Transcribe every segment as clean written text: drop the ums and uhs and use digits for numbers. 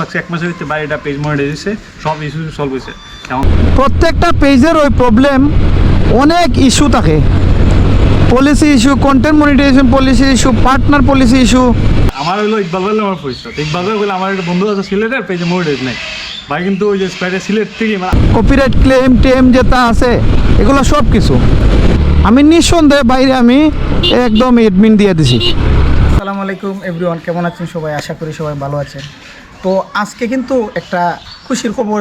লাগছে 1 মাসের ভিতরে বাড়িটা পেজ মনিটাইজ হয়েছে, সব ইস্যু সলভ হয়েছে। প্রত্যেকটা পেজের ওই প্রবলেম, অনেক ইস্যু থাকে, policy issue, content monetization policy issue, partner policy issue. আমার হলো ইকবাল ভাই আমার পরিচয়। ইকবাল ভাই বলে আমার একটা বন্ধু আছে সিলেটের, পেজে মনিটাইজ নেই ভাই, কিন্তু ওই যে স্প্যাডে সিলেট থেকে কপিরাইট ক্লেম টেম যেটা আছে এগুলো সব কিছু আমি নিঃসন্দেহে বাইরে আমি একদম এডমিন দিয়ে দিছি। আসসালামু আলাইকুম এভরিওয়ান, কেমন আছেন সবাই? আশা করি সবাই ভালো আছেন। তো আজকে কিন্তু একটা খুশির খবর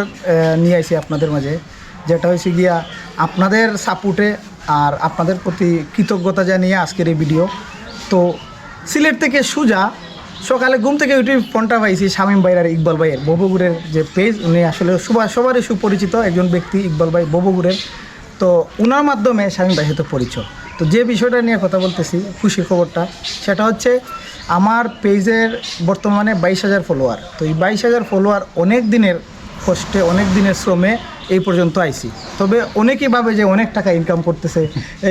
নিয়ে আসি আপনাদের মাঝে, যেটা হয়েছে গিয়া আপনাদের সাপোর্টে আর আপনাদের প্রতি কৃতজ্ঞতা জানিয়ে আজকের এই ভিডিও। তো সিলেট থেকে সুজা সকালে ঘুম থেকে উঠে ফোনটা পাইছি শামীম ভাইয়ের আর ইকবাল ভাইয়ের ববগুড়ের যে পেজ, উনি আসলে সবারই সুপরিচিত একজন ব্যক্তি ইকবাল ভাই ববগুড়ের। তো ওনার মাধ্যমে শামীম ভাইয়ের সাথে পরিচয়। তো যে বিষয়টা নিয়ে কথা বলতেছি, খুশির খবরটা, সেটা হচ্ছে আমার পেজের বর্তমানে 22,000 ফলোয়ার। তো এই 22,000 ফলোয়ার অনেক দিনের কষ্টে, অনেক দিনের শ্রমে এই পর্যন্ত আইছি। তবে অনেকেই ভাবে যে অনেক টাকা ইনকাম করতেছে,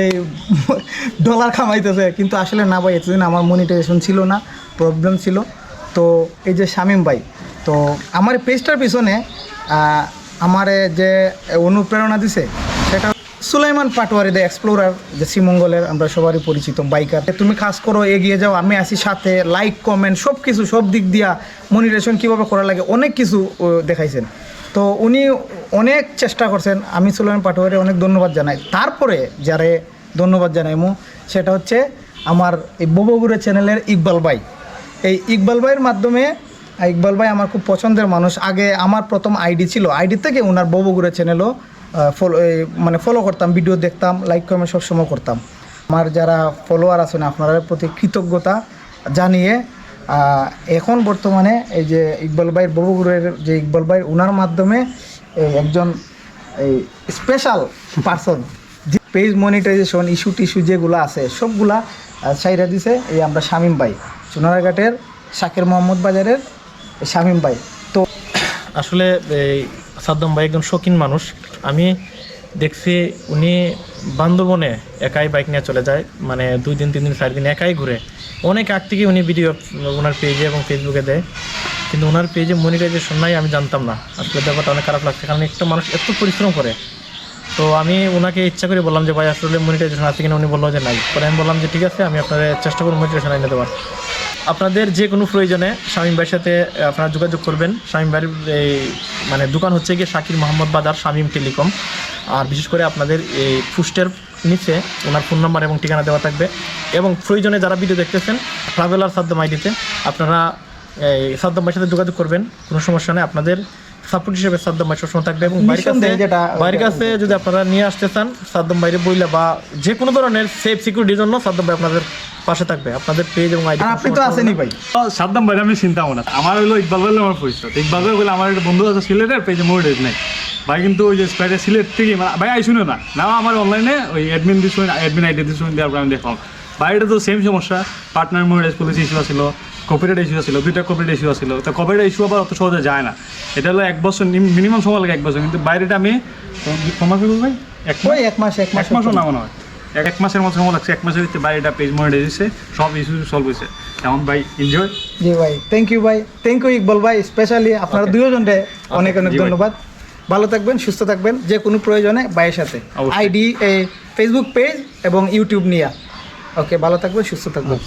এই ডলার কামাইতেছে, কিন্তু আসলে না ভাই, এতদিন আমার মনিটাইজেশন ছিল না, প্রবলেম ছিল। তো এই যে শামীম ভাই, তো আমার পেজটার পিছনে আমার যে অনুপ্রেরণা দিছে সেটা সুলাইমান পাটোয়ারি দ্য এক্সপ্লোরার, যে শ্রীমঙ্গলের আমরা সবারই পরিচিত বাইকার। তুমি কাজ করো, এগিয়ে যাও, আমি আসি সাথে, লাইক কমেন্ট সব কিছু, সব দিক দিয়া মনিটাইজেশন কীভাবে করা লাগে অনেক কিছু দেখাইছেন। তো উনি অনেক চেষ্টা করছেন, আমি সুলাইমান পাটোয়ারি অনেক ধন্যবাদ জানাই। তারপরে যারে ধন্যবাদ জানাইমু সেটা হচ্ছে আমার এই ববগুড়ে চ্যানেলের ইকবাল ভাই। এই ইকবাল ভাইয়ের মাধ্যমে, ইকবাল ভাই আমার খুব পছন্দের মানুষ। আগে আমার প্রথম আইডি ছিল, আইডি থেকে ওনার ববগুড়ে চ্যানেলও ফলো করতাম, ভিডিও দেখতাম, লাইক কমেন্ট সবসময় করতাম। আমার যারা ফলোয়ার আছেন আপনাদের প্রতি কৃতজ্ঞতা জানিয়ে এখন বর্তমানে এই যে ইকবাল ভাইয়ের ববগুড়ের যে ইকবাল ভাই, ওনার মাধ্যমে একজন এই স্পেশাল পার্সন, যে পেজ মনিটাইজেশন ইস্যু টিস্যু যেগুলো আছে সবগুলা চাইরা দিছে এই আমরা শামীম ভাই, সোনারঘাটের শাকের মোহাম্মদ বাজারের শামীম ভাই। তো আসলে এই সাদ্দাম ভাই একজন শৌখিন মানুষ। আমি দেখছি উনি বান্দরবনে একাই বাইক নিয়ে চলে যায়, মানে 2 দিন 3 দিন 4 দিন একাই ঘুরে। অনেক আগ থেকে উনি ভিডিও ওনার পেজে এবং ফেসবুকে দেয়, কিন্তু ওনার পেজে মনিটাইজেশন নাই, আমি জানতাম না। আসলে ব্যাপারটা অনেক খারাপ লাগছে, কারণ একটা মানুষ এত পরিশ্রম করে। তো আমি ওনাকে ইচ্ছা করে বললাম যে ভাই আসলে মনিটাইজেশন আছে কিনা, উনি বললো যে নাই। পরে আমি বললাম যে ঠিক আছে, আমি আপনাদের চেষ্টা করব মনিটাইজেশন এনে দেওয়ার। আপনাদের যে কোনো প্রয়োজনে শামীম ভাইয়ের সাথে আপনারা যোগাযোগ করবেন। শামীম ভাইয়ের এই দোকান হচ্ছে গিয়ে শাকির মোহাম্মদ বাজার, শামীম টেলিকম। আর বিশেষ করে আপনাদের এই পোস্টের নিচে ওনার ফোন নাম্বার এবং ঠিকানা দেওয়া থাকবে। এবং প্রয়োজনে যারা ভিডিও দেখতেছেন ট্রাভেলার সাদ্দাম আইডিতে আপনারা এই সাদ্দাম ভাইয়ের সাথে যোগাযোগ করবেন, কোনো সমস্যা নেই। আপনাদের সাপোর্ট হিসেবে সাদ্দাম ভাই সবসময় থাকবে। এবং বাইরের কাছে যদি আপনারা নিয়ে আসতে চান, সাদ্দাম বাইরে বইলে বা যে কোনো ধরনের সেফ সিকিউরিটির জন্য সাদ্দাম ভাই আপনাদের পাশে থাকবে, আপনাদের পেজ এবং আইডি। আপনি তো আসেনি ভাই? সাদ্দাম ভাই আমি চিন্তা না, আমার হলো ইকবাল ভাই আমার পরিচয়। ইকবাল ভাই বলে আমার একটা বন্ধু আছে সিলেটের, পেজে মনিটাইজ নেই ভাই, কিন্তু ওই যে স্প্যাডে সিলেট থেকে ভাই আইসুনো না আমার অনলাইনে ওই অ্যাডমিন দিচ্ছুন, অ্যাডমিন আইডি দিচ্ছুন, দেওয়ার পর আমি দেখলাম বাইরে তো সেম সমস্যা, পার্টনার মনিটাইজ পলিসি ইস্যু ছিল, কপিরাইট ইস্যু ছিল, 2টা কপিরাইট ইস্যু ছিল। তো কপিরাইট ইস্যু আবার অত সহজে যায় না, এটা হলো 1 বছর মিনিমাম সময় লাগে, 1 বছর। কিন্তু বাইরেটা আমি ভাই 1 মাসও না মনে হয়, 1 মাসের মতো সময় লাগছে। 1 মাসের ভিতরে বাইরেটা পেজ মনিটাইজ হয়েছে, সব ইস্যু সলভ হয়েছে। এমন ভাই এনজয়। জি ভাই, থ্যাংক ইউ ভাই, থ্যাংক ইউ ইকবাল ভাই, স্পেশালি আপনারা দুজনকে অনেক অনেক ধন্যবাদ। ভালো থাকবেন, সুস্থ থাকবেন। যে কোনো প্রয়োজনে ভাইয়ের সাথে আইডি, ফেসবুক পেজ এবং ইউটিউব নিয়ে। ওকে, ভালো থাকবেন, সুস্থ থাকবেন।